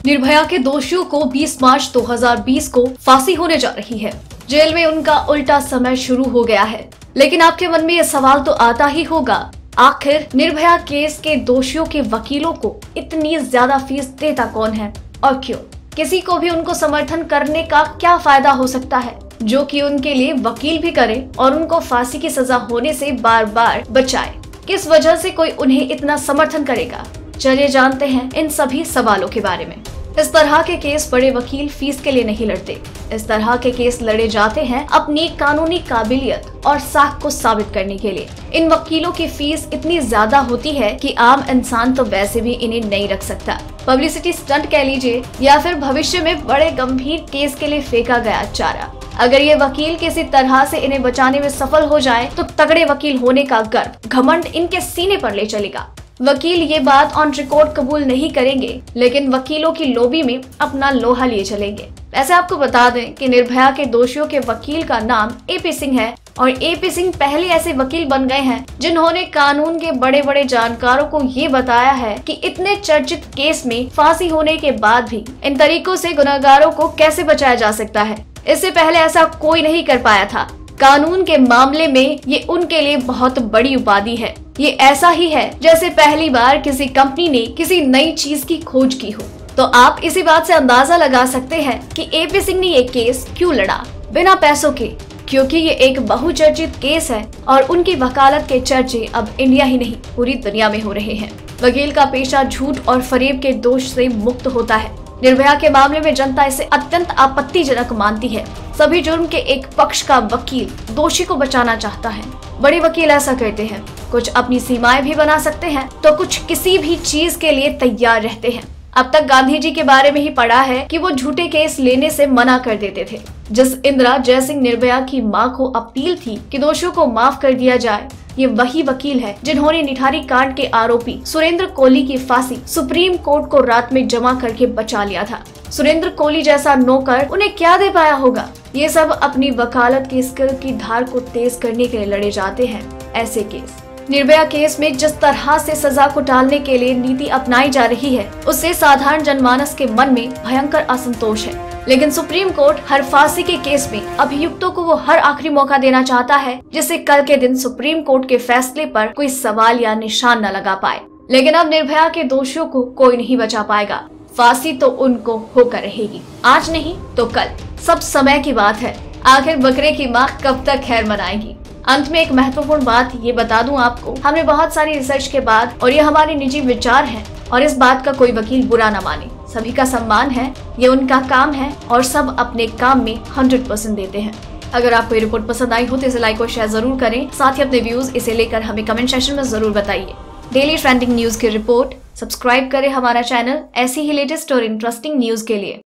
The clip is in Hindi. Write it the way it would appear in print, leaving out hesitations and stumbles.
निर्भया के दोषियों को 20 मार्च 2020 को फांसी होने जा रही है। जेल में उनका उल्टा समय शुरू हो गया है। लेकिन आपके मन में यह सवाल तो आता ही होगा, आखिर निर्भया केस के दोषियों के वकीलों को इतनी ज्यादा फीस देता कौन है और क्यों? किसी को भी उनको समर्थन करने का क्या फायदा हो सकता है जो कि उनके लिए वकील भी करे और उनको फांसी की सजा होने से बार बार बचाए? किस वजह से कोई उन्हें इतना समर्थन करेगा? चलिए जानते हैं इन सभी सवालों के बारे में। इस तरह के केस बड़े वकील फीस के लिए नहीं लड़ते। इस तरह के केस लड़े जाते हैं अपनी कानूनी काबिलियत और साख को साबित करने के लिए। इन वकीलों की फीस इतनी ज्यादा होती है कि आम इंसान तो वैसे भी इन्हें नहीं रख सकता। पब्लिसिटी स्टंट कह लीजिए या फिर भविष्य में बड़े गंभीर केस के लिए फेंका गया चारा। अगर ये वकील किसी तरह से इन्हें बचाने में सफल हो जाए तो तगड़े वकील होने का गर्व घमंड इनके सीने पर ले चलेगा। वकील ये बात ऑन रिकॉर्ड कबूल नहीं करेंगे, लेकिन वकीलों की लॉबी में अपना लोहा लिए चलेंगे। ऐसे आपको बता दें कि निर्भया के दोषियों के वकील का नाम AP सिंह है और AP सिंह पहले ऐसे वकील बन गए हैं जिन्होंने कानून के बड़े बड़े जानकारों को ये बताया है कि इतने चर्चित केस में फांसी होने के बाद भी इन तरीकों से गुनहगारों को कैसे बचाया जा सकता है। इससे पहले ऐसा कोई नहीं कर पाया था। कानून के मामले में ये उनके लिए बहुत बड़ी उपाधि है। ये ऐसा ही है जैसे पहली बार किसी कंपनी ने किसी नई चीज की खोज की हो। तो आप इसी बात से अंदाजा लगा सकते हैं कि AP सिंह ने ये केस क्यों लड़ा बिना पैसों के, क्योंकि ये एक बहुचर्चित केस है और उनकी वकालत के चर्चे अब इंडिया ही नहीं पूरी दुनिया में हो रहे हैं। वकील का पेशा झूठ और फरेब के दोष से मुक्त होता है। निर्भया के मामले में जनता इसे अत्यंत आपत्तिजनक मानती है। सभी जुर्म के एक पक्ष का वकील दोषी को बचाना चाहता है। बड़े वकील ऐसा करते हैं, कुछ अपनी सीमाएं भी बना सकते हैं तो कुछ किसी भी चीज के लिए तैयार रहते हैं। अब तक गांधी जी के बारे में ही पढ़ा है कि वो झूठे केस लेने से मना कर देते थे। जिस इंदिरा जयसिंह निर्भया की मां को अपील थी कि दोषियों को माफ कर दिया जाए, ये वही वकील है जिन्होंने निठारी कांड के आरोपी सुरेंद्र कोहली की फांसी सुप्रीम कोर्ट को रात में जमा करके बचा लिया था। सुरेंद्र कोहली जैसा नौकर उन्हें क्या दे पाया होगा? ये सब अपनी वकालत की स्किल की धार को तेज करने के लिए लड़े जाते हैं ऐसे केस। निर्भया केस में जिस तरह से सजा को टालने के लिए नीति अपनाई जा रही है, उससे साधारण जनमानस के मन में भयंकर असंतोष है। लेकिन सुप्रीम कोर्ट हर फांसी के केस में अभियुक्तों को वो हर आखिरी मौका देना चाहता है जिससे कल के दिन सुप्रीम कोर्ट के फैसले पर कोई सवाल या निशान न लगा पाए। लेकिन अब निर्भया के दोषियों को कोई नहीं बचा पाएगा। फांसी तो उनको होकर रहेगी, आज नहीं तो कल। सब समय की बात है। आखिर बकरे की माँ कब तक खैर मनाएगी? अंत में एक महत्वपूर्ण बात ये बता दूं आपको, हमने बहुत सारी रिसर्च के बाद, और ये हमारे निजी विचार हैं और इस बात का कोई वकील बुरा न माने। सभी का सम्मान है, ये उनका काम है और सब अपने काम में 100% देते हैं। अगर आपको ये रिपोर्ट पसंद आई हो तो इसे लाइक और शेयर जरूर करें। साथ ही अपने व्यूज इसे लेकर हमें कमेंट सेक्शन में जरूर बताइए। डेली ट्रेंडिंग न्यूज की रिपोर्ट सब्सक्राइब करें हमारा चैनल ऐसी ही लेटेस्ट और इंटरेस्टिंग न्यूज के लिए।